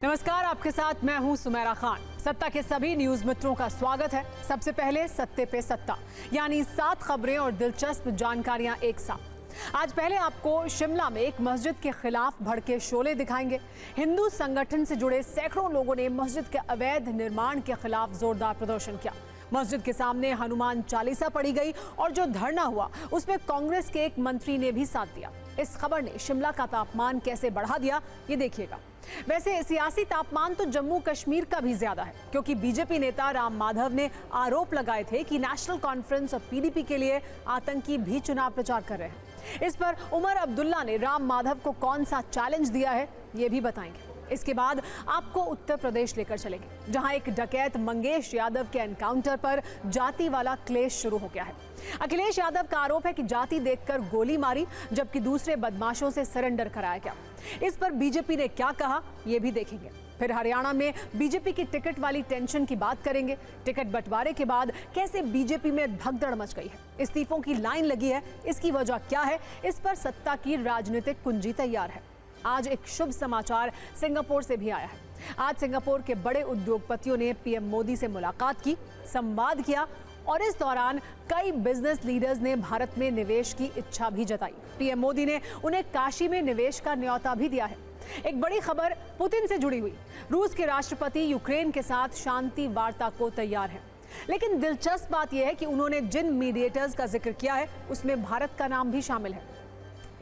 नमस्कार, आपके साथ मैं हूं सुमेरा खान। सत्ता के सभी न्यूज मित्रों का स्वागत है। सबसे पहले सत्ते पे सत्ता, यानी 7 खबरें और दिलचस्प जानकारियां एक साथ। आज पहले आपको शिमला में एक मस्जिद के खिलाफ भड़के शोले दिखाएंगे। हिंदू संगठन से जुड़े सैकड़ों लोगों ने मस्जिद के अवैध निर्माण के खिलाफ जोरदार प्रदर्शन किया। मस्जिद के सामने हनुमान चालीसा पढ़ी गई और जो धरना हुआ उसमें कांग्रेस के एक मंत्री ने भी साथ दिया। इस खबर ने शिमला का तापमान कैसे बढ़ा दिया, ये देखिएगा। वैसे सियासी तापमान तो जम्मू कश्मीर का भी ज्यादा है, क्योंकि बीजेपी नेता राम माधव ने आरोप लगाए थे कि नेशनल कॉन्फ्रेंस और पीडीपी के लिए आतंकी भी चुनाव प्रचार कर रहे हैं। इस पर उमर अब्दुल्ला ने राम माधव को कौन सा चैलेंज दिया है, ये भी बताएंगे। इसके बाद आपको उत्तर प्रदेश लेकर चलेंगे, जहां एक डकैत मंगेश यादव के एनकाउंटर पर जाति वाला क्लेश शुरू हो गया है। अखिलेश यादव का आरोप है कि जाति देखकर गोली मारी, जबकि दूसरे बदमाशों से सरेंडर कराया गया। इस पर बीजेपी ने क्या कहा, ये भी देखेंगे। फिर हरियाणा में बीजेपी की टिकट वाली टेंशन की बात करेंगे। टिकट बंटवारे के बाद कैसे बीजेपी में भगदड़ मच गई है, इस्तीफों की लाइन लगी है, इसकी वजह क्या है, इस पर सत्ता की राजनीतिक कुंजी तैयार है। आज एक शुभ समाचार सिंगापुर से भी आया है। आज सिंगापुर के बड़े उद्योगपतियों ने पीएम मोदी से मुलाकात की, संवाद किया और इस दौरान कई बिजनेस लीडर्स ने भारत में निवेश की इच्छा भी जताई। पीएम मोदी ने उन्हें काशी में निवेश का न्योता भी दिया है। एक बड़ी खबर पुतिन से जुड़ी हुई। रूस के राष्ट्रपति यूक्रेन के साथ शांति वार्ता को तैयार है, लेकिन दिलचस्प बात यह है कि उन्होंने जिन मीडिएटर्स का जिक्र किया है उसमें भारत का नाम भी शामिल है।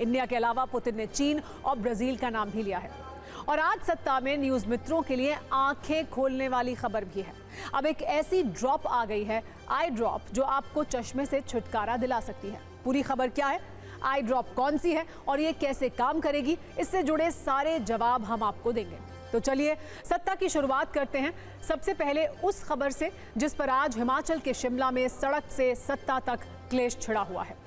इंडिया के अलावा पुतिन ने चीन और ब्राजील का नाम भी लिया है। और आज सत्ता में न्यूज मित्रों के लिए आंखें खोलने वाली खबर भी है। अब एक ऐसी ड्रॉप आ गई है, आई ड्रॉप, जो आपको चश्मे से छुटकारा दिला सकती है। पूरी खबर क्या है, आई ड्रॉप कौन सी है और ये कैसे काम करेगी, इससे जुड़े सारे जवाब हम आपको देंगे। तो चलिए सत्ता की शुरुआत करते हैं। सबसे पहले उस खबर से जिस पर आज हिमाचल के शिमला में सड़क से सत्ता तक क्लेश छिड़ा हुआ है।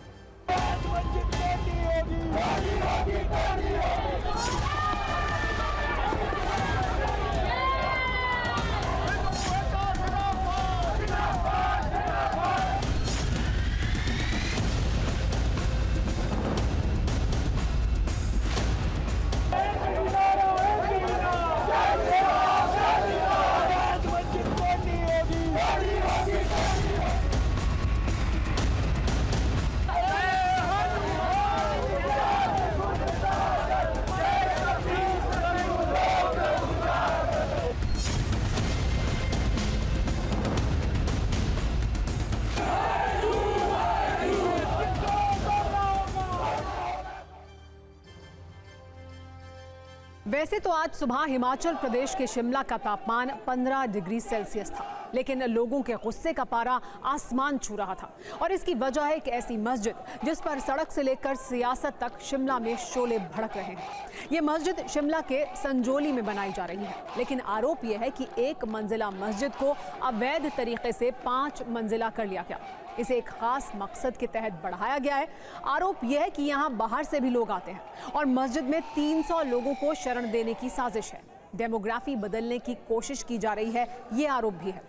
वैसे तो आज सुबह हिमाचल प्रदेश के शिमला का तापमान 15 डिग्री सेल्सियस था, लेकिन लोगों के गुस्से का पारा आसमान छू रहा था। और इसकी वजह है एक ऐसी मस्जिद जिस पर सड़क से लेकर सियासत तक शिमला में शोले भड़क रहे हैं। ये मस्जिद शिमला के संजोली में बनाई जा रही है, लेकिन आरोप यह है कि एक मंजिला मस्जिद को अवैध तरीके से 5 मंजिला कर लिया गया। इसे एक खास मकसद के तहत बढ़ाया गया है। आरोप यह है कि यहाँ बाहर से भी लोग आते हैं और मस्जिद में 300 लोगों को शरण देने की साजिश है। डेमोग्राफी बदलने की कोशिश की जा रही है, ये आरोप भी है।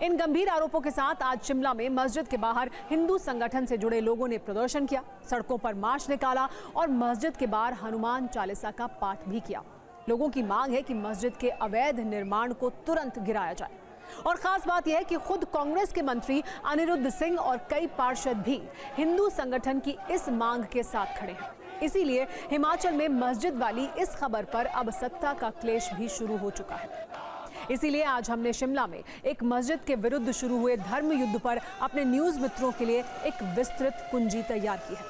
इन गंभीर आरोपों के साथ आज शिमला में मस्जिद के बाहर हिंदू संगठन से जुड़े लोगों ने प्रदर्शन किया, सड़कों पर मार्च निकाला और मस्जिद के बाहर हनुमान चालीसा का पाठ भी किया। लोगों की मांग है कि मस्जिद के अवैध निर्माण को तुरंत गिराया जाए। और खास बात यह है कि खुद कांग्रेस के मंत्री अनिरुद्ध सिंह और कई पार्षद भी हिंदू संगठन की इस मांग के साथ खड़े हैं। इसीलिए हिमाचल में मस्जिद वाली इस खबर पर अब सत्ता का क्लेश भी शुरू हो चुका है। इसीलिए आज हमने शिमला में एक मस्जिद के विरुद्ध शुरू हुए धर्म युद्ध पर अपने न्यूज मित्रों के लिए एक विस्तृत कुंजी तैयार की है।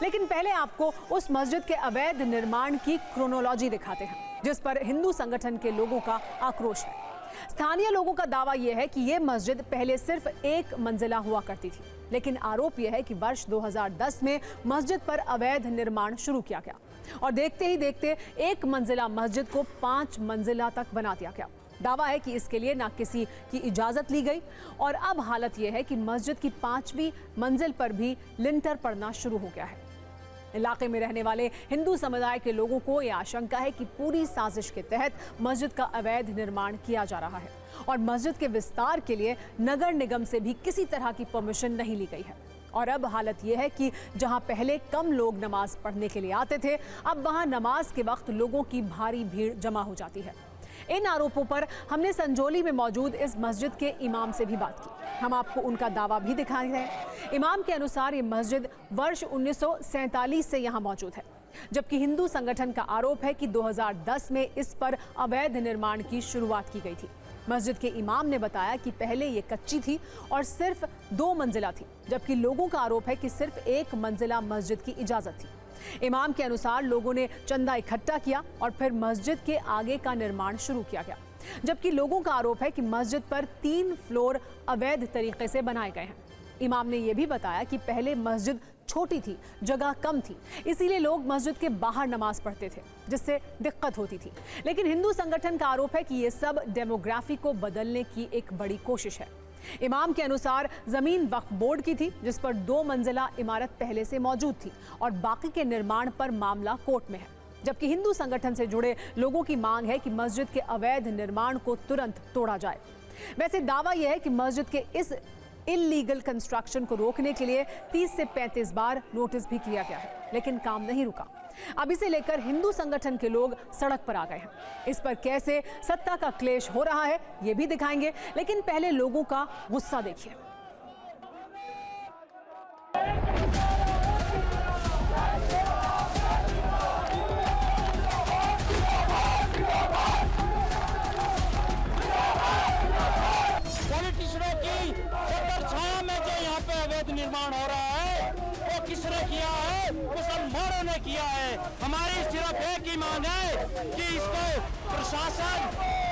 लेकिन पहले आपको उस मस्जिद के अवैध निर्माण की क्रोनोलॉजी दिखाते हैं, जिस पर हिंदू संगठन के लोगों का आक्रोश है। स्थानीय लोगों का दावा यह है कि यह मस्जिद पहले सिर्फ 1 मंजिला हुआ करती थी, लेकिन आरोप यह है कि वर्ष 2010 में मस्जिद पर अवैध निर्माण शुरू किया गया और देखते ही देखते 1 मंजिला मस्जिद को 5 मंजिला तक बना दिया गया। दावा है कि इसके लिए ना किसी की इजाजत ली गई और अब हालत यह है कि मस्जिद की 5वीं मंजिल पर भी लिंटर पड़ना शुरू हो गया है। इलाके में रहने वाले हिंदू समुदाय के लोगों को यह आशंका है कि पूरी साजिश के तहत मस्जिद का अवैध निर्माण किया जा रहा है और मस्जिद के विस्तार के लिए नगर निगम से भी किसी तरह की परमिशन नहीं ली गई है। और अब हालत यह है कि जहां पहले कम लोग नमाज पढ़ने के लिए आते थे, अब वहां नमाज के वक्त लोगों की भारी भीड़ जमा हो जाती है। इन आरोपों पर हमने संजौली में मौजूद इस मस्जिद के इमाम से भी बात की। हम आपको उनका दावा भी दिखा रहे हैं। इमाम के अनुसार ये मस्जिद वर्ष 1947 से यहाँ मौजूद है, जबकि हिंदू संगठन का आरोप है कि 2010 में इस पर अवैध निर्माण की शुरुआत की गई थी। मस्जिद के इमाम ने बताया कि पहले ये कच्ची थी और सिर्फ 2 मंजिला थी, जबकि लोगों का आरोप है कि सिर्फ 1 मंजिला मस्जिद की इजाजत थी। इमाम के अनुसार लोगों ने चंदा इकट्ठा किया और फिर मस्जिद के आगे का निर्माण शुरू किया गया, जबकि लोगों का आरोप है कि मस्जिद पर 3 फ्लोर अवैध तरीके से बनाए गए हैं। इमाम ने यह भी बताया कि पहले मस्जिद छोटी थी, जगह कम थी, इसीलिए लोग मस्जिद के बाहर नमाज पढ़ते थे, जिससे दिक्कत होती थी। लेकिन हिंदू संगठन का आरोप है कि ये सब डेमोग्राफी को बदलने की एक बड़ी कोशिश है। इमाम के अनुसार जमीन वक्फ बोर्ड की थी, जिस पर 2 मंजिला इमारत पहले से मौजूद थी और बाकी के निर्माण पर मामला कोर्ट में है, जबकि हिंदू संगठन से जुड़े लोगों की मांग है कि मस्जिद के अवैध निर्माण को तुरंत तोड़ा जाए। वैसे दावा यह है कि मस्जिद के इस इल्लीगल कंस्ट्रक्शन को रोकने के लिए 30 से 35 बार नोटिस भी किया गया है, लेकिन काम नहीं रुका। अब इसे लेकर हिंदू संगठन के लोग सड़क पर आ गए हैं। इस पर कैसे सत्ता का क्लेश हो रहा है ये भी दिखाएंगे, लेकिन पहले लोगों का गुस्सा देखिए। पॉलिटिशियनों की छत्रछाया में जो यहाँ पे अवैध निर्माण हो रहा है वो किसने किया है? मुसलमानों ने किया है। हमारी सिर्फ एक ही मांग है कि इसको प्रशासन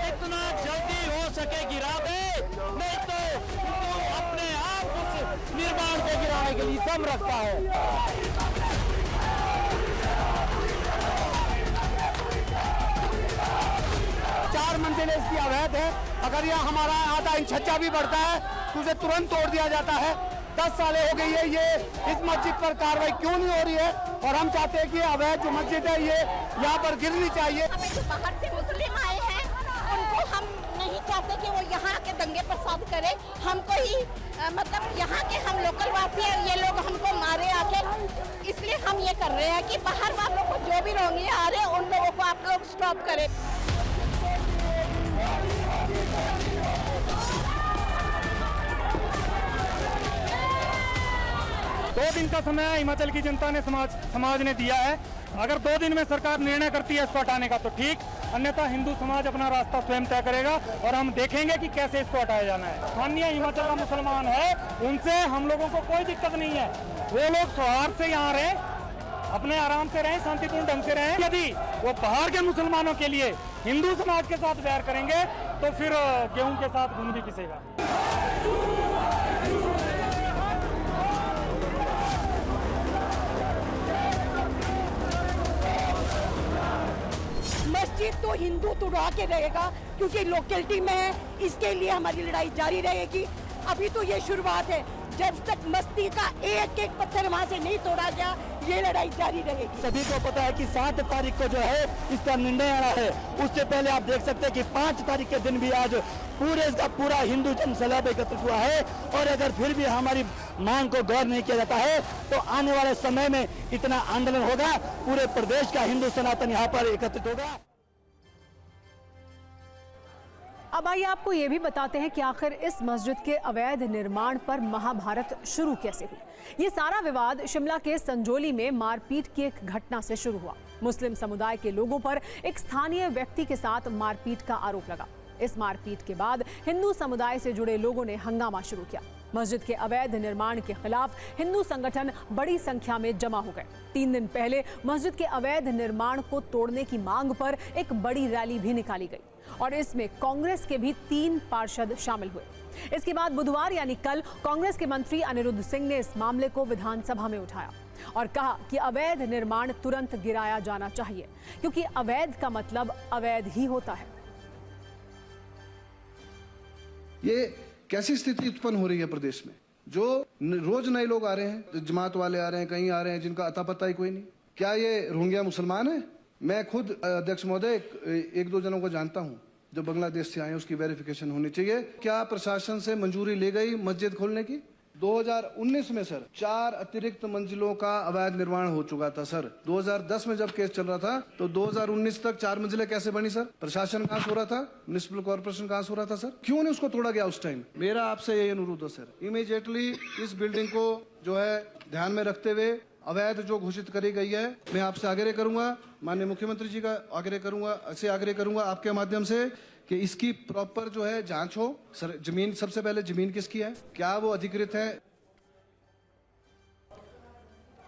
इतना जल्दी हो सके गिरा दे, नहीं तो अपने आप उस निर्माण को गिराने के लिए दम रखता है। 4 मंजिलें इसकी अवैध है। अगर यह हमारा आधा इंच छज्जा भी बढ़ता है तो उसे तुरंत तोड़ दिया जाता है। 10 सालें हो गई है, ये इस मस्जिद पर कार्रवाई क्यों नहीं हो रही है? और हम चाहते हैं कि अवैध जो मस्जिद है ये यहाँ पर गिरनी चाहिए। हमें जो बाहर से मुस्लिम आए हैं उनको हम नहीं चाहते कि वो यहाँ के दंगे फसाद करें। हमको ही मतलब यहाँ के हम लोकल वासी हैं, ये लोग हमको मारे आके, इसलिए हम ये कर रहे हैं कि बाहर वालों को जो भी रोंगे आ रहे उन लोगों को आप लोग स्टॉप करें। 2 दिन का समय हिमाचल की जनता ने समाज ने दिया है। अगर 2 दिन में सरकार निर्णय करती है इसको हटाने का तो ठीक, अन्यथा हिंदू समाज अपना रास्ता स्वयं तय करेगा और हम देखेंगे कि कैसे इसको हटाया जाना है। स्थानीय हिमाचल का मुसलमान है, उनसे हम लोगों को कोई दिक्कत नहीं है। वो लोग सौहार्द से यहाँ रहें, अपने आराम से रहें, शांतिपूर्ण ढंग से रहें। यदि वो बाहर के मुसलमानों के लिए हिंदू समाज के साथ बैर करेंगे तो फिर गेहूं के साथ घुन भी पिसेगा। मस्जिद तो हिंदू तुड़ा के रहेगा क्योंकि लोकेलिटी में है, इसके लिए हमारी लड़ाई जारी रहेगी। अभी तो ये शुरुआत है, जब तक मस्जिद का एक पत्थर वहाँ से नहीं तोड़ा गया ये लड़ाई जारी रहेगी। सभी को पता है कि 7 तारीख को जो है इसका निर्णय आना है। उससे पहले आप देख सकते हैं कि 5 तारीख के दिन भी आज पूरा हिंदू जन सैलाब एकत्रित हुआ है। और अगर फिर भी हमारी मांग को गौर नहीं किया जाता है तो आने वाले समय में इतना आंदोलन होगा, पूरे प्रदेश का हिंदू सनातन यहाँ पर एकत्रित होगा। अब आइए आपको ये भी बताते हैं कि आखिर इस मस्जिद के अवैध निर्माण पर महाभारत शुरू कैसे हुई। ये सारा विवाद शिमला के संजौली में मारपीट की एक घटना से शुरू हुआ। मुस्लिम समुदाय के लोगों पर एक स्थानीय व्यक्ति के साथ मारपीट का आरोप लगा। इस मारपीट के बाद हिंदू समुदाय से जुड़े लोगों ने हंगामा शुरू किया। मस्जिद के अवैध निर्माण के खिलाफ हिंदू संगठन बड़ी संख्या में जमा हो गए। 3 दिन पहले मस्जिद के अवैध निर्माण को तोड़ने की मांग पर एक बड़ी रैली भी निकाली गई और इसमें कांग्रेस के भी 3 पार्षद शामिल हुए। इसके बाद बुधवार यानी कल कांग्रेस के मंत्री अनिरुद्ध सिंह ने इस मामले को विधानसभा में उठाया और कहा कि अवैध निर्माण तुरंत गिराया जाना चाहिए, क्योंकि अवैध का मतलब अवैध ही होता है। ये कैसी स्थिति उत्पन्न हो रही है प्रदेश में? जो रोज नए लोग आ रहे हैं, जमात वाले आ रहे हैं, कहीं आ रहे हैं जिनका अता पता ही कोई नहीं। क्या ये रोहिंग्या मुसलमान है? मैं खुद अध्यक्ष महोदय 1-2 जनों को जानता हूं जो बांग्लादेश से आए हैं, उसकी वेरिफिकेशन होनी चाहिए। क्या प्रशासन से मंजूरी ले गई मस्जिद खोलने की? 2019 में सर 4 अतिरिक्त मंजिलों का अवैध निर्माण हो चुका था सर। 2010 में जब केस चल रहा था तो 2019 तक 4 मंजिलें कैसे बनी सर? प्रशासन कहाँ सो रहा था? म्युनिसिपल कॉर्पोरेशन कहाँ सो रहा था सर? क्यों नहीं उसको तोड़ा गया उस टाइम? मेरा आपसे यही अनुरोध है सर, इमीडिएटली इस बिल्डिंग को जो है ध्यान में रखते हुए अवैध जो घोषित करी गई है, मैं आपसे आग्रह करूंगा, माननीय मुख्यमंत्री जी का आग्रह करूंगा आपके माध्यम से कि इसकी प्रॉपर जो है जांच हो। सर जमीन, सबसे पहले जमीन किसकी है, क्या वो अधिकृत है?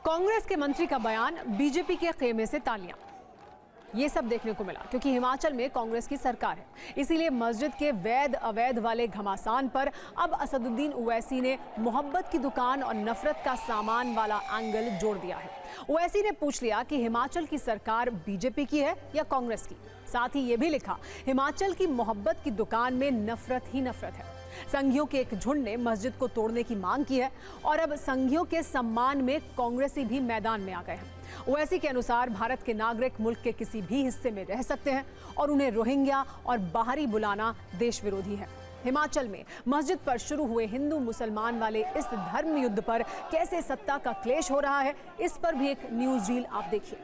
कांग्रेस के मंत्री का बयान, बीजेपी के खेमे से तालियां। ये सब देखने को मिला क्योंकि हिमाचल में कांग्रेस की सरकार है, इसीलिए मस्जिद के वैध अवैध वाले घमासान पर अब असदुद्दीन ओवैसी ने मोहब्बत की दुकान और नफरत का सामान वाला एंगल जोड़ दिया है। ओवैसी ने पूछ लिया कि हिमाचल की सरकार बीजेपी की है या कांग्रेस की। साथ ही ये भी लिखा, हिमाचल की मोहब्बत की दुकान में नफरत ही नफरत है। संघियों के एक झुंड ने मस्जिद को तोड़ने की मांग की है और अब संघियों के सम्मान में कांग्रेसी भी मैदान में आ गए हैं। ओवैसी के अनुसार भारत के नागरिक मुल्क के किसी भी हिस्से में रह सकते हैं और उन्हें रोहिंग्या और बाहरी बुलाना देश विरोधी है। हिमाचल में मस्जिद पर शुरू हुए हिंदू मुसलमान वाले इस धर्म युद्ध पर कैसे सत्ता का क्लेश हो रहा है, इस पर भी एक न्यूज रील आप देखिए।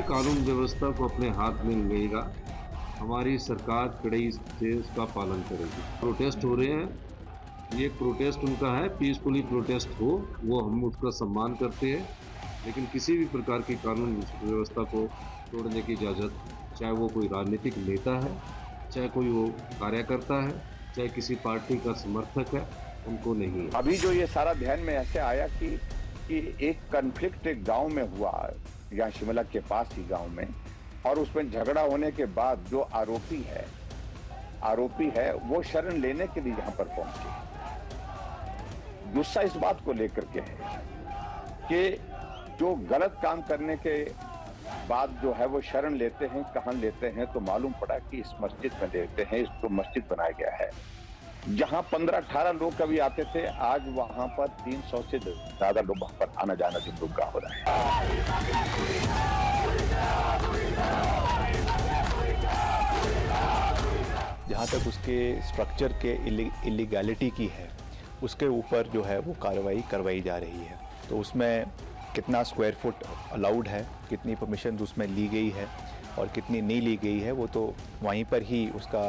कानून व्यवस्था को अपने हाथ में लेगा, हमारी सरकार कड़ाई से उसका पालन करेगी। प्रोटेस्ट हो रहे हैं, ये प्रोटेस्ट उनका है, पीसफुली प्रोटेस्ट हो, वो हम उसका सम्मान करते हैं, लेकिन किसी भी प्रकार की कानून व्यवस्था को तोड़ने की इजाज़त, चाहे वो कोई राजनीतिक नेता है, चाहे कोई वो कार्यकर्ता है, चाहे किसी पार्टी का समर्थक है, उनको नहीं है। अभी जो ये सारा ध्यान में ऐसे आया कि एक कन्फ्लिक्ट एक गांव में हुआ, यहाँ शिमला के पास ही गांव में, और उसमें झगड़ा होने के बाद जो आरोपी है वो शरण लेने के लिए यहाँ पर पहुंचे। गुस्सा इस बात को लेकर के है कि जो गलत काम करने के बाद जो है वो शरण लेते हैं, कहाँ लेते हैं, तो मालूम पड़ा कि इस मस्जिद में लेते हैं। इसको मस्जिद बनाया गया है जहां 15-18 लोग कभी आते थे, आज वहां पर 300 से ज्यादा लोग वहां पर आना जाना जिन लोग का हो रहा है। जहाँ तक उसके स्ट्रक्चर के इलीगैलिटी की है, उसके ऊपर जो है वो कार्रवाई करवाई जा रही है। तो उसमें कितना स्क्वायर फुट अलाउड है, कितनी परमिशन उसमें ली गई है और कितनी नहीं ली गई है, वो तो वहीं पर ही उसका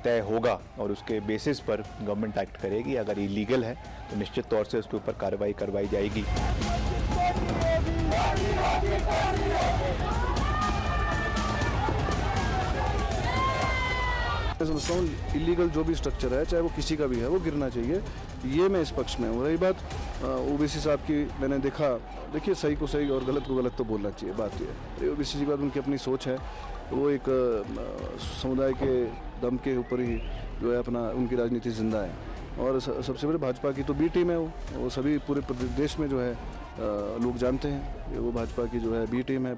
तय होगा और उसके बेसिस पर गवर्नमेंट एक्ट करेगी। अगर इलीगल है तो निश्चित तौर से उसके ऊपर कार्रवाई करवाई जाएगी। मैं समझता हूँ इलीगल जो भी स्ट्रक्चर है, चाहे वो किसी का भी है, वो गिरना चाहिए। ये मैं इस पक्ष में हूँ। रही बात ओबीसी साहब की, मैंने देखिए सही को सही और गलत को गलत तो बोलना चाहिए। बात ये है, ओबीसी की बात उनकी अपनी सोच है, वो एक समुदाय के दम के ऊपर ही जो है अपना उनकी राजनीति जिंदा है। और सबसे बड़े भाजपा की तो बी टीम है, वो सभी पूरे देश में जो है लोग जानते हैं, वो भाजपा की जो है बी टीम है।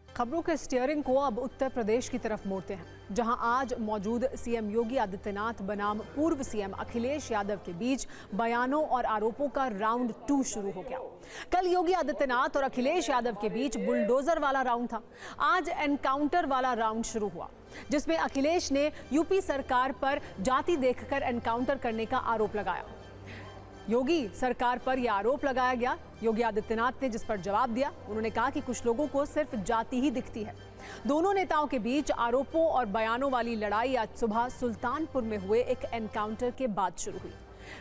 खबरों के स्टीयरिंग को अब उत्तर प्रदेश की तरफ मोड़ते हैं, जहां आज मौजूद सीएम योगी आदित्यनाथ बनाम पूर्व सीएम अखिलेश यादव के बीच बयानों और आरोपों का राउंड 2 शुरू हो गया। कल योगी आदित्यनाथ और अखिलेश यादव के बीच बुलडोजर वाला राउंड था, आज एनकाउंटर वाला राउंड शुरू हुआ, जिसमें अखिलेश ने यूपी सरकार पर जाति देखकर एनकाउंटर करने का आरोप लगाया। योगी सरकार पर यह आरोप लगाया गया। योगी आदित्यनाथ ने जिस पर जवाब दिया, उन्होंने कहा कि कुछ लोगों को सिर्फ जाति ही दिखती है। दोनों नेताओं के बीच आरोपों और बयानों वाली लड़ाई आज सुबह सुल्तानपुर में हुए एक एनकाउंटर के बाद शुरू हुई।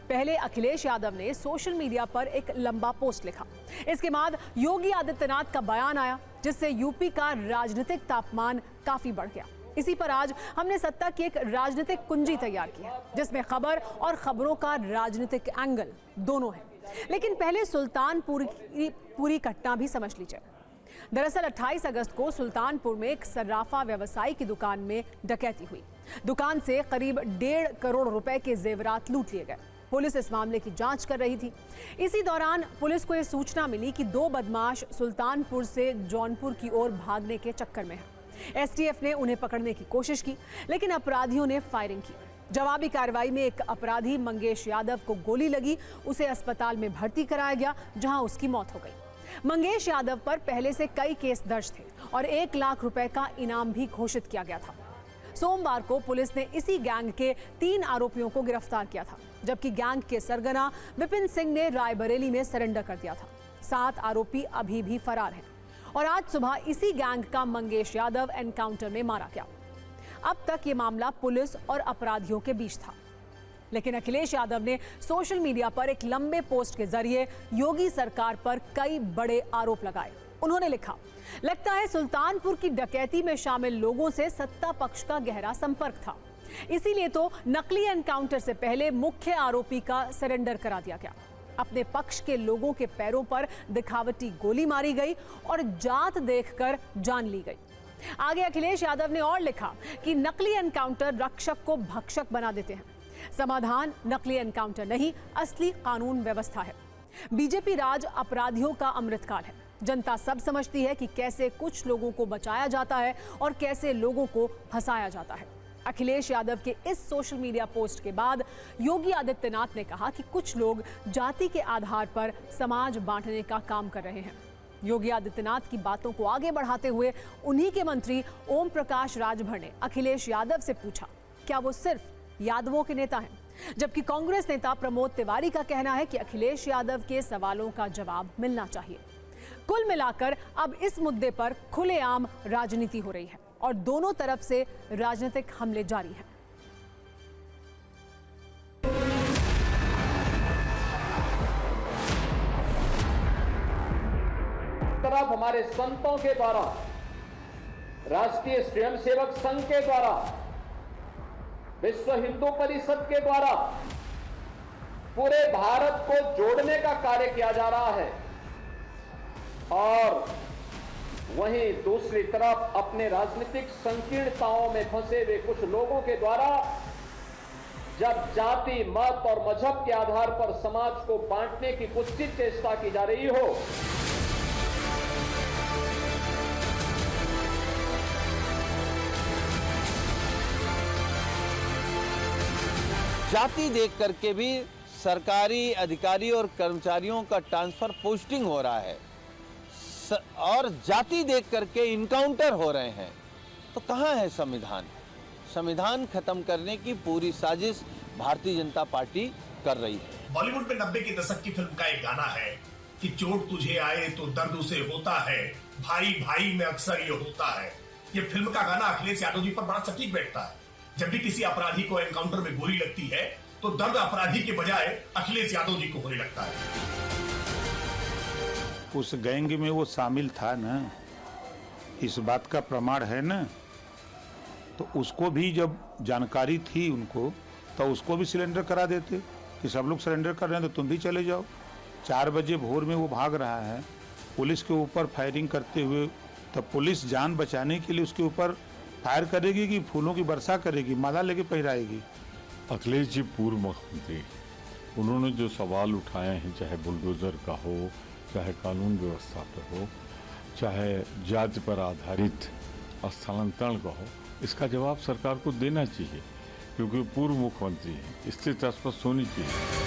पहले अखिलेश यादव ने सोशल मीडिया पर एक लंबा पोस्ट लिखा, इसके बाद योगी आदित्यनाथ का बयान आया, जिससे यूपी का राजनीतिक तापमान काफी बढ़ गया। इसी पर आज हमने सत्ता की एक राजनीतिक कुंजी तैयार की है, जिसमें खबर और खबरों का राजनीतिक एंगल दोनों है। लेकिन पहले सुल्तानपुर की पूरी घटना भी समझ लीजिए। दरअसल 28 अगस्त को सुल्तानपुर में एक सर्राफा व्यवसायी की दुकान में डकैती हुई। दुकान से करीब 1.5 करोड़ रुपए के जेवरात लूट लिए गए। पुलिस इस मामले की जांच कर रही थी। इसी दौरान पुलिस को यह सूचना मिली कि 2 बदमाश सुल्तानपुर से जौनपुर की ओर भागने के चक्कर में हैं। एसटीएफ ने उन्हें पकड़ने की कोशिश की, लेकिन अपराधियों ने फायरिंग की। जवाबी कार्रवाई में एक अपराधी मंगेश यादव को गोली लगी, उसे अस्पताल में भर्ती कराया गया जहां उसकी मौत हो गई। मंगेश यादव पर पहले से कई केस दर्ज थे और 1 लाख रुपए का इनाम भी घोषित किया गया था। सोमवार को पुलिस ने इसी गैंग के 3 आरोपियों को गिरफ्तार किया था, जबकि गैंग के सरगना विपिन सिंह ने रायबरेली में सरेंडर कर दिया था। 7 आरोपी अभी भी फरार हैं और आज सुबह इसी गैंग का मंगेश यादव एनकाउंटर में मारा गया। अब तक ये मामला पुलिस और अपराधियों के बीच था, लेकिन अखिलेश यादव ने सोशल मीडिया पर एक लंबे पोस्ट के जरिए योगी सरकार पर कई बड़े आरोप लगाए। उन्होंने लिखा, लगता है सुल्तानपुर की डकैती में शामिल लोगों से सत्ता पक्ष का गहरा संपर्क था, इसीलिए तो नकली एनकाउंटर से पहले मुख्य आरोपी का सरेंडर करा दिया गया। अपने पक्ष के लोगों के पैरों पर दिखावटी गोली मारी गई और जात देखकर जान ली गई। आगे अखिलेश यादव ने और लिखा कि नकली एनकाउंटर रक्षक को भक्षक बना देते हैं। समाधान नकली एनकाउंटर नहीं, असली कानून व्यवस्था है। बीजेपी राज अपराधियों का अमृतकाल है। जनता सब समझती है कि कैसे कुछ लोगों को बचाया जाता है और कैसे लोगों को फंसाया जाता है। अखिलेश यादव के इस सोशल मीडिया पोस्ट के बाद योगी आदित्यनाथ ने कहा कि कुछ लोग जाति के आधार पर समाज बांटने का काम कर रहे हैं। योगी आदित्यनाथ की बातों को आगे बढ़ाते हुए उन्हीं के मंत्री ओम प्रकाश राजभर ने अखिलेश यादव से पूछा, क्या वो सिर्फ यादवों के नेता हैं? जबकि कांग्रेस नेता प्रमोद तिवारी का कहना है कि अखिलेश यादव के सवालों का जवाब मिलना चाहिए। कुल मिलाकर अब इस मुद्दे पर खुलेआम राजनीति हो रही है और दोनों तरफ से राजनीतिक हमले जारी हैं। तरफ हमारे संतों के द्वारा, राष्ट्रीय स्वयंसेवक संघ के द्वारा, विश्व हिंदू परिषद के द्वारा पूरे भारत को जोड़ने का कार्य किया जा रहा है और वहीं दूसरी तरफ अपने राजनीतिक संकीर्णताओं में फंसे हुए कुछ लोगों के द्वारा जब जाति, मत और मजहब के आधार पर समाज को बांटने की कुत्सित चेष्टा की जा रही हो, जाति देख करके भी सरकारी अधिकारी और कर्मचारियों का ट्रांसफर पोस्टिंग हो रहा है और जाति देख करके इनकाउंटर हो रहे हैं, तो कहाँ है संविधान? संविधान खत्म करने की पूरी साजिश भारतीय जनता पार्टी कर रही है। बॉलीवुड में 90 के दशक की फिल्म का एक गाना है कि चोट तुझे आए तो दर्द उसे होता है, भाई भाई में अक्सर ये होता है। ये फिल्म का गाना अखिलेश यादव जी पर बड़ा सटीक बैठता है। जब भी किसी अपराधी को एनकाउंटर में गोली लगती है तो दर्द अपराधी के बजाय अखिलेश यादव जी को होने लगता है। उस गैंग में वो शामिल था ना, इस बात का प्रमाण है ना। तो उसको भी जब जानकारी थी उनको, तो उसको भी सिलेंडर करा देते कि सब लोग सरेंडर कर रहे हैं तो तुम भी चले जाओ। 4 बजे भोर में वो भाग रहा है पुलिस के ऊपर फायरिंग करते हुए, तो पुलिस जान बचाने के लिए उसके ऊपर फायर करेगी कि फूलों की वर्षा करेगी, माला लेके पहराएगी। अखिलेश जी पूर्व मुख्यमंत्री, उन्होंने जो सवाल उठाए हैं, चाहे बुलडोजर का हो, चाहे कानून व्यवस्था पर हो, चाहे जाति पर आधारित स्थानांतरण का हो, इसका जवाब सरकार को देना चाहिए क्योंकि पूर्व मुख्यमंत्री है, स्थिति स्पष्ट होनी चाहिए।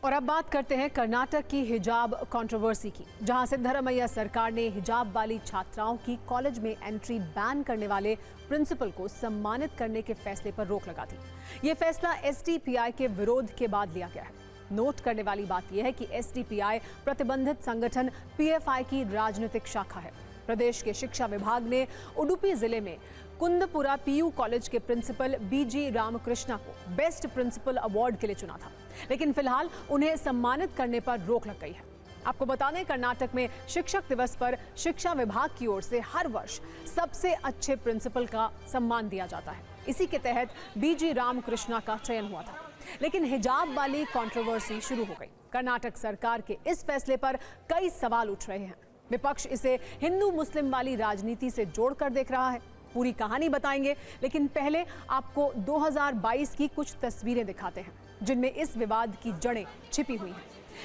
और अब बात करते हैं कर्नाटक की हिजाब कंट्रोवर्सी की, जहां सिद्धरामैया सरकार ने हिजाब वाली छात्राओं की कॉलेज में एंट्री बैन करने वाले प्रिंसिपल को सम्मानित करने के फैसले पर रोक लगा दी। ये फैसला एसडीपीआई के विरोध के बाद लिया गया है। नोट करने वाली बात यह है कि एसडीपीआई प्रतिबंधित संगठन पीएफआई की राजनीतिक शाखा है। प्रदेश के शिक्षा विभाग ने उडुपी जिले में कुंदपुरा पीयू कॉलेज के प्रिंसिपल बीजी रामकृष्णा को बेस्ट प्रिंसिपल अवार्ड के लिए चुना था, लेकिन फिलहाल उन्हें सम्मानित करने पर रोक लग गई है। आपको बता दें, कर्नाटक में शिक्षक दिवस पर शिक्षा विभाग की ओर से हर वर्ष सबसे अच्छे प्रिंसिपल का सम्मान दिया जाता है। इसी के तहत बीजी रामकृष्णा का चयन हुआ था, लेकिन हिजाब वाली कंट्रोवर्सी शुरू हो गई। कर्नाटक सरकार के इस फैसले पर कई सवाल उठ रहे हैं। विपक्ष इसे हिंदू मुस्लिम वाली राजनीति से जोड़कर देख रहा है। पूरी कहानी बताएंगे, लेकिन पहले आपको 2022 की कुछ तस्वीरें दिखाते हैं जिनमें इस विवाद की जड़ें छिपी हुई हैं।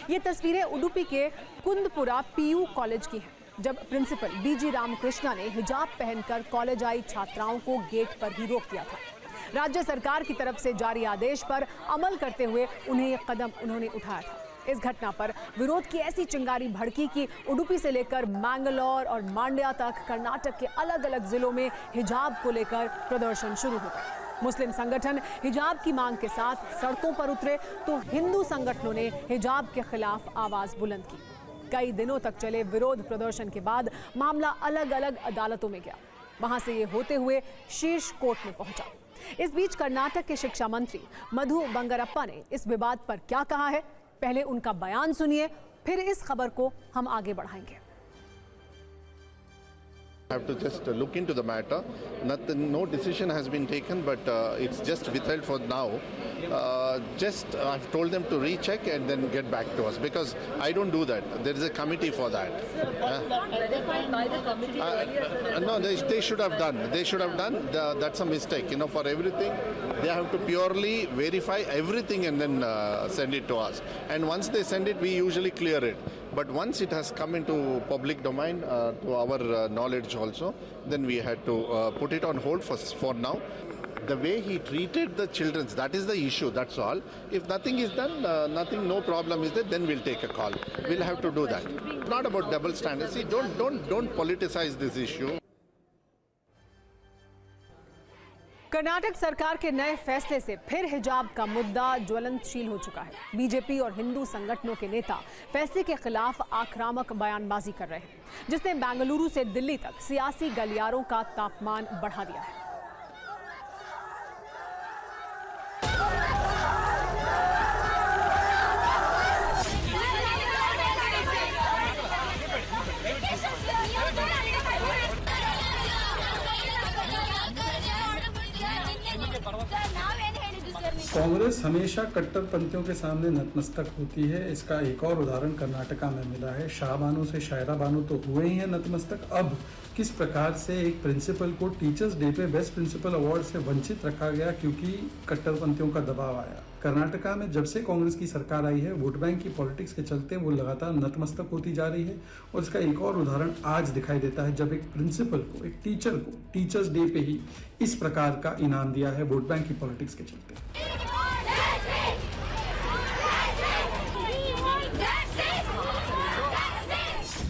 ये तस्वीरें उडुपी के कुंदपुरा पीयू कॉलेज की हैं। जब प्रिंसिपल बीजी रामकृष्णा ने हिजाब पहनकर कॉलेज आई छात्राओं को गेट पर ही रोक दिया था। राज्य सरकार की तरफ से जारी आदेश पर अमल करते हुए उन्हें ये कदम उन्होंने उठाया था। इस घटना पर विरोध की ऐसी चिंगारी भड़की कि उडुपी से लेकर मैंगलोर और मांड्या तक कर्नाटक के अलग अलग जिलों में हिजाब को लेकर प्रदर्शन शुरू हो गए। मुस्लिम संगठन हिजाब की मांग के साथ सड़कों पर उतरे तो हिंदू संगठनों ने हिजाब के खिलाफ आवाज बुलंद की। कई दिनों तक चले विरोध प्रदर्शन के बाद मामला अलग अलग अदालतों में गया। वहां से ये होते हुए शीर्ष कोर्ट में पहुंचा। इस बीच कर्नाटक के शिक्षा मंत्री मधु बंगारप्पा ने इस विवाद पर क्या कहा है, पहले उनका बयान सुनिए, फिर इस खबर को हम आगे बढ़ाएंगे। have to just look into the matter. No decision has been taken, but it's just withheld for now. I've told them to recheck and then get back to us, because I don't do that. There is a committee for that. Not verified by the committee earlier, No, they should have done. They should have done. That's a mistake. For everything, they have to purely verify everything and then send it to us. And once they send it, we usually clear it. But once it has come into public domain, to our knowledge also, then we had to put it on hold for now. The way he treated the children, that is the issue, that's all. If nothing is done, no problem is there, then we'll take a call. We'll have to do that. Not about double standards. See, don't politicize this issue. Karnataka सरकार के नए फैसले से फिर हिजाब का मुद्दा ज्वलंतशील हो चुका है। बीजेपी और हिंदू संगठनों के नेता फैसले के खिलाफ आक्रामक बयानबाजी कर रहे हैं, जिसने बेंगलुरु से दिल्ली तक सियासी गलियारों का तापमान बढ़ा दिया है। कांग्रेस हमेशा कट्टरपंथियों के सामने नतमस्तक होती है। इसका एक और उदाहरण कर्नाटका में मिला है। शाहबानो से शायरा बानो तो हुए ही हैं नतमस्तक, अब किस प्रकार से एक प्रिंसिपल को टीचर्स डे पे बेस्ट प्रिंसिपल अवार्ड से वंचित रखा गया क्योंकि कट्टरपंथियों का दबाव आया। कर्नाटका में जब से कांग्रेस की सरकार आई है, वोट बैंक की पॉलिटिक्स के चलते वो लगातार नतमस्तक होती जा रही है। और इसका एक और उदाहरण आज दिखाई देता है, जब एक प्रिंसिपल को, एक टीचर को टीचर्स डे पे ही इस प्रकार का इनाम दिया है वोट बैंक की पॉलिटिक्स के चलते।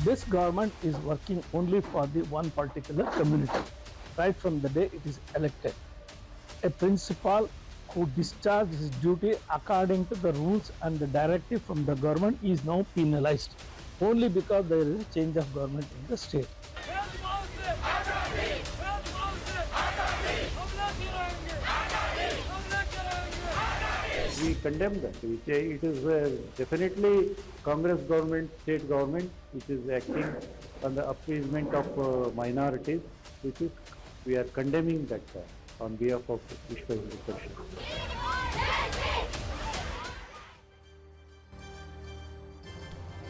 This government is working only for the one particular community, right from the day it is elected. A principal who discharges his duty according to the rules and the directive from the government is now penalized, only because there is a change of government in the state. We condemn that. We say it is definitely Congress government, state government, which is acting on the appeasement of minorities, which is, we are condemning that on behalf of Vishwa Hindu Parishad.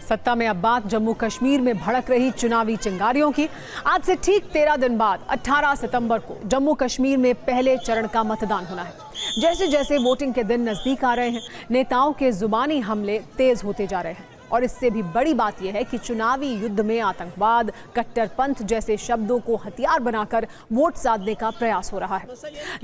सत्ता में अब बात जम्मू कश्मीर में भड़क रही चुनावी चिंगारियों की। आज से ठीक 13 दिन बाद 18 सितंबर को जम्मू कश्मीर में पहले चरण का मतदान होना है। जैसे जैसे वोटिंग के दिन नजदीक आ रहे हैं, नेताओं के जुबानी हमले तेज होते जा रहे हैं। और इससे भी बड़ी बात यह है कि चुनावी युद्ध में आतंकवाद, कट्टरपंथ जैसे शब्दों को हथियार बनाकर वोट साधने का प्रयास हो रहा है।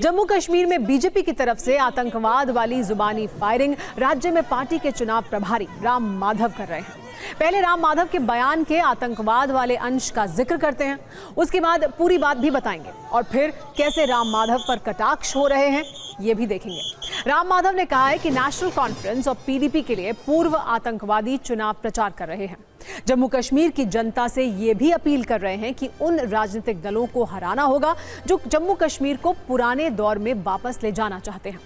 जम्मू कश्मीर में बीजेपी की तरफ से आतंकवाद वाली जुबानी फायरिंग राज्य में पार्टी के चुनाव प्रभारी राम माधव कर रहे हैं। पहले राम माधव के बयान के आतंकवाद वाले अंश का जिक्र करते हैं, उसके बाद पूरी बात भी बताएंगे और फिर कैसे राम माधव पर कटाक्ष हो रहे हैं ये भी देखेंगे। राम माधव ने कहा है कि नेशनल कॉन्फ्रेंस और पीडीपी के लिए पूर्व आतंकवादी चुनाव प्रचार कर रहे हैं। जम्मू कश्मीर की जनता से ये भी अपील कर रहे हैं कि उन राजनीतिक दलों को हराना होगा जो जम्मू कश्मीर को पुराने दौर में वापस ले जाना चाहते हैं।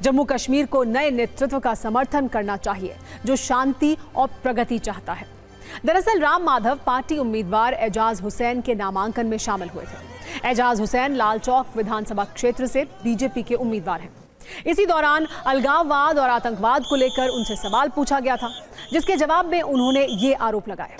जम्मू कश्मीर को नए नेतृत्व का समर्थन करना चाहिए जो शांति और प्रगति चाहता है। दरअसल राम माधव पार्टी उम्मीदवार एजाज हुसैन के नामांकन में शामिल हुए थे। एजाज हुसैन लाल चौक विधानसभा क्षेत्र से बीजेपी के उम्मीदवार हैं। इसी दौरान अलगाववाद और आतंकवाद को लेकर उनसे सवाल पूछा गया था, जिसके जवाब में उन्होंने ये आरोप लगाया।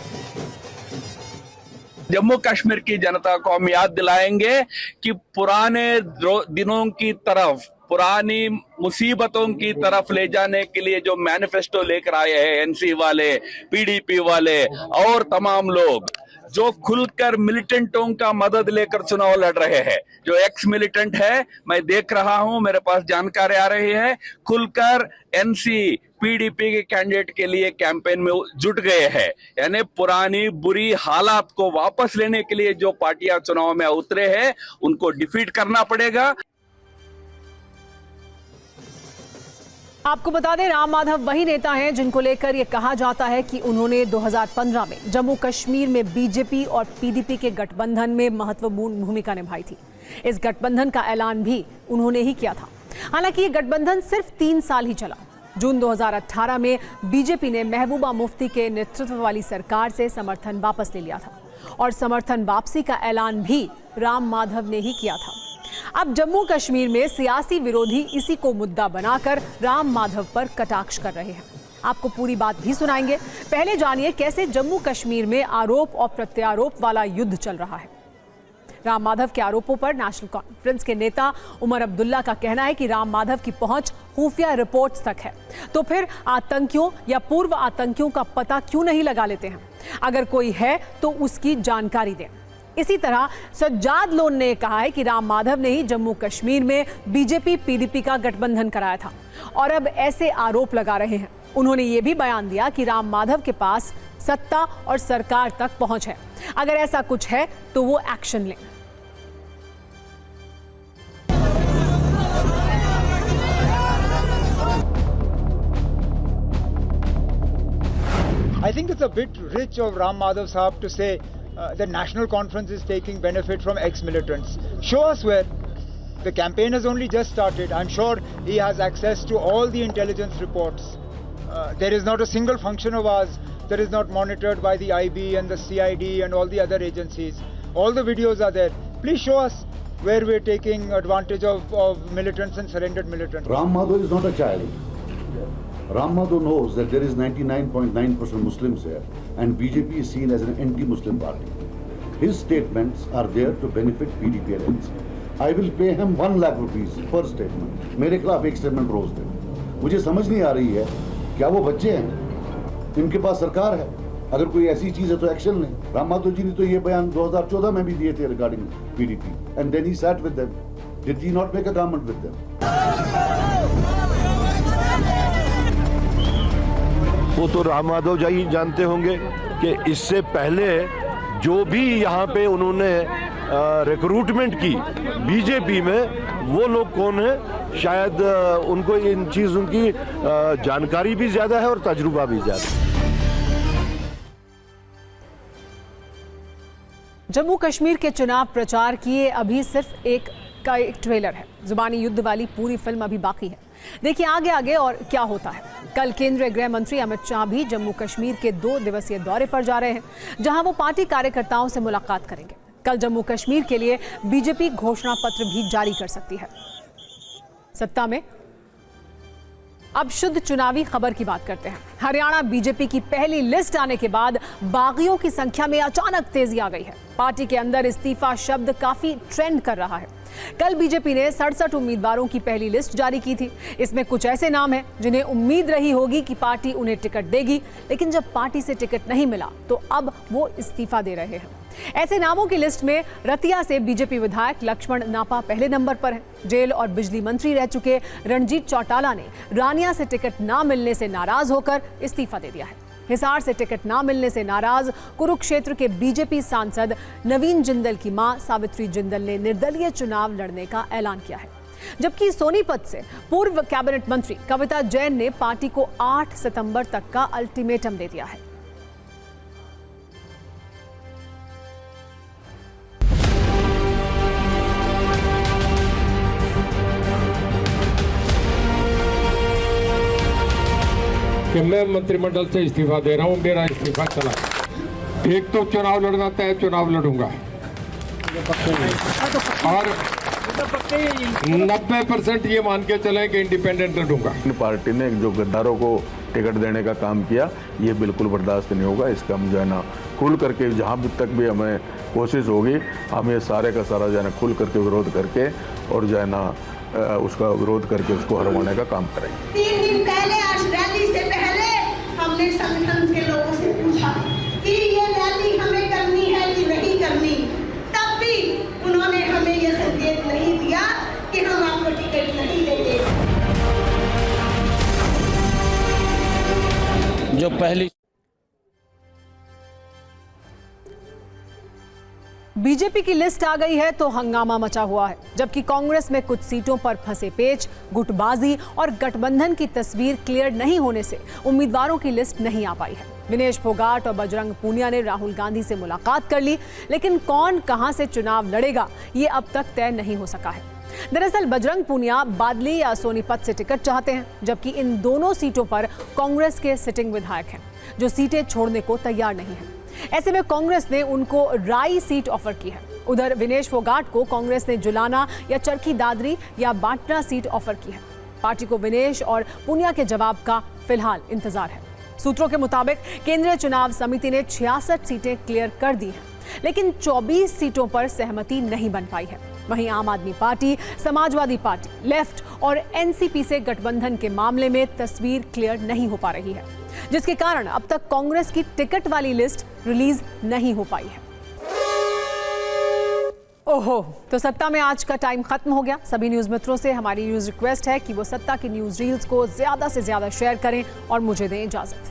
जम्मू कश्मीर की जनता को हम याद दिलाएंगे कि पुराने दिनों की तरफ पुरानी मुसीबतों की तरफ ले जाने के लिए जो मैनिफेस्टो लेकर आए हैं एनसी वाले, पीडीपी वाले और तमाम लोग, जो खुलकर मिलिटेंटों का मदद लेकर चुनाव लड़ रहे हैं, जो एक्स मिलिटेंट है, मैं देख रहा हूं, मेरे पास जानकारी आ रही है, खुलकर एनसी पीडीपी के कैंडिडेट के लिए कैंपेन में जुट गए हैं। यानी पुरानी बुरी हालात को वापस लेने के लिए जो पार्टियां चुनाव में उतरे हैं, उनको डिफीट करना पड़ेगा। आपको बता दें, राम माधव वही नेता हैं जिनको लेकर यह कहा जाता है कि उन्होंने 2015 में जम्मू कश्मीर में बीजेपी और पीडीपी के गठबंधन में महत्वपूर्ण भूमिका निभाई थी। इस गठबंधन का ऐलान भी उन्होंने ही किया था। हालांकि ये गठबंधन सिर्फ 3 साल ही चला। जून 2018 में बीजेपी ने महबूबा मुफ्ती के नेतृत्व वाली सरकार से समर्थन वापस ले लिया था और समर्थन वापसी का ऐलान भी राम माधव ने ही किया था। अब जम्मू कश्मीर में सियासी विरोधी इसी को मुद्दा बनाकर राम माधव पर कटाक्ष कर रहे हैं। आपको पूरी बात भी सुनाएंगे। पहले जानिए कैसे जम्मू कश्मीर में आरोप और प्रत्यारोप वाला युद्ध चल रहा है। राम माधव के आरोपों पर नेशनल कॉन्फ्रेंस के नेता उमर अब्दुल्ला का कहना है कि राम माधव की पहुंच खुफिया रिपोर्ट्स तक है, तो फिर आतंकियों या पूर्व आतंकियों का पता क्यों नहीं लगा लेते हैं? अगर कोई है तो उसकी जानकारी दें। इसी तरह सज्जाद लोन ने कहा है कि राम माधव ने ही जम्मू कश्मीर में बीजेपी पीडीपी का गठबंधन कराया था और अब ऐसे आरोप लगा रहे हैं। उन्होंने ये भी बयान दिया कि राम माधव के पास सत्ता और सरकार तक पहुंच है। अगर ऐसा कुछ है तो वो एक्शन लें। I think it's a bit rich of Ram Madhav Sahab to say the national conference is taking benefit from ex-militants. Show us where. The campaign has only just started. I'm sure he has access to all the intelligence reports. There is not a single function of ours that is not monitored by the IB and the CID and all the other agencies. All the videos are there. Please show us where we're taking advantage of militants and surrendered militants. Ram Madhav is not a child. Ram Madhav knows that there is 99.9% Muslims here and BJP is seen as an anti-Muslim party. His statements are there to benefit PDP and NC. I will pay him 1 lakh rupees per statement. मेरे खिलाफ एक statement रोज दे। मुझे समझ नहीं आ रही है, क्या वो बच्चे हैं? इनके पास सरकार है, अगर कोई ऐसी चीज है तो एक्शन लें। राम माधव जी ने तो ये बयान 2014 में भी दिए थे regarding PDP and then he sat with them. Did he not make a government with them? वो तो राम माधव जी जानते होंगे कि इससे पहले जो भी यहाँ पे उन्होंने रिक्रूटमेंट की बीजेपी में, वो लोग कौन है, शायद उनको इन चीज़ों की जानकारी भी ज़्यादा है और तजुर्बा भी ज़्यादा है। जम्मू कश्मीर के चुनाव प्रचार की ये अभी सिर्फ एक ट्रेलर है। जुबानी युद्ध वाली पूरी फिल्म अभी बाकी है। देखिए आगे आगे और क्या होता है। कल केंद्रीय गृह मंत्री अमित शाह भी जम्मू कश्मीर के 2 दिवसीय दौरे पर जा रहे हैं, जहां वो पार्टी कार्यकर्ताओं से मुलाकात करेंगे। कल जम्मू कश्मीर के लिए बीजेपी घोषणा पत्र भी जारी कर सकती है। सत्ता में अब शुद्ध चुनावी खबर की बात करते हैं। हरियाणा बीजेपी की पहली लिस्ट आने के बाद बागियों की संख्या में अचानक तेजी आ गई है। पार्टी के अंदर इस्तीफा शब्द काफी ट्रेंड कर रहा है। कल बीजेपी ने 67 उम्मीदवारों की पहली लिस्ट जारी की थी। इसमें कुछ ऐसे नाम हैं जिन्हें उम्मीद रही होगी कि पार्टी उन्हें टिकट देगी, लेकिन जब पार्टी से टिकट नहीं मिला तो अब वो इस्तीफा दे रहे हैं। ऐसे नामों की लिस्ट में रतिया से बीजेपी विधायक लक्ष्मण नापा पहले नंबर पर है। जेल और बिजली मंत्री रह चुके रणजीत चौटाला ने रानिया से टिकट ना मिलने से नाराज होकर इस्तीफा दे दिया है। हिसार से टिकट ना मिलने से नाराज कुरुक्षेत्र के बीजेपी सांसद नवीन जिंदल की मां सावित्री जिंदल ने निर्दलीय चुनाव लड़ने का ऐलान किया है। जबकि सोनीपत से पूर्व कैबिनेट मंत्री कविता जैन ने पार्टी को 8 सितंबर तक का अल्टीमेटम दे दिया है। कि मैं मंत्रिमंडल से इस्तीफा दे रहा हूं, मेरा इस्तीफा चला। एक तो चुनाव लड़ना तय, चुनाव लड़ूंगा और 90% ये मान के चले कि इंडिपेंडेंट लड़ूंगा। पार्टी ने जो गद्दारों को टिकट देने का काम किया, ये बिल्कुल बर्दाश्त नहीं होगा। इसका हम जो है ना खुल करके जहाँ तक भी हमें कोशिश होगी, हम ये सारे का सारा जो है ना खुल करके विरोध करके और जो है ना उसका विरोध करके उसको हरवाने का काम करेंगे। 3 दिन पहले आज रैली से पहले हमने संगठन के लोगों से पूछा कि ये रैली हमें करनी है कि नहीं करनी, तब भी उन्होंने हमें ये संकेत नहीं दिया कि हम आपको टिकट नहीं देंगे। जो पहली बीजेपी की लिस्ट आ गई है तो हंगामा मचा हुआ है, जबकि कांग्रेस में कुछ सीटों पर फंसे पेच, गुटबाजी और गठबंधन की तस्वीर क्लियर नहीं होने से उम्मीदवारों की लिस्ट नहीं आ पाई है। विनेश फोगाट और बजरंग पूनिया ने राहुल गांधी से मुलाकात कर ली, लेकिन कौन कहां से चुनाव लड़ेगा ये अब तक तय नहीं हो सका है। दरअसल बजरंग पूनिया बादली या सोनीपत से टिकट चाहते हैं, जबकि इन दोनों सीटों पर कांग्रेस के सिटिंग विधायक हैं जो सीटें छोड़ने को तैयार नहीं है। ऐसे में कांग्रेस ने उनको राई सीट ऑफर की है। उधर विनेश फोगाट को कांग्रेस ने जुलाना या चरखी दादरी या बाटना सीट ऑफर की है। पार्टी को विनेश और पूनिया के जवाब का फिलहाल इंतजार है। सूत्रों के मुताबिक केंद्रीय चुनाव समिति ने 66 सीटें क्लियर कर दी हैं, लेकिन 24 सीटों पर सहमति नहीं बन पाई है। वहीं आम आदमी पार्टी, समाजवादी पार्टी, लेफ्ट और एनसीपी से गठबंधन के मामले में तस्वीर क्लियर नहीं हो पा रही है, जिसके कारण अब तक कांग्रेस की टिकट वाली लिस्ट रिलीज नहीं हो पाई है। ओहो, तो सत्ता में आज का टाइम खत्म हो गया। सभी न्यूज मित्रों से हमारी न्यूज रिक्वेस्ट है कि वो सत्ता की न्यूज रील्स को ज्यादा से ज्यादा शेयर करें और मुझे दें इजाजत।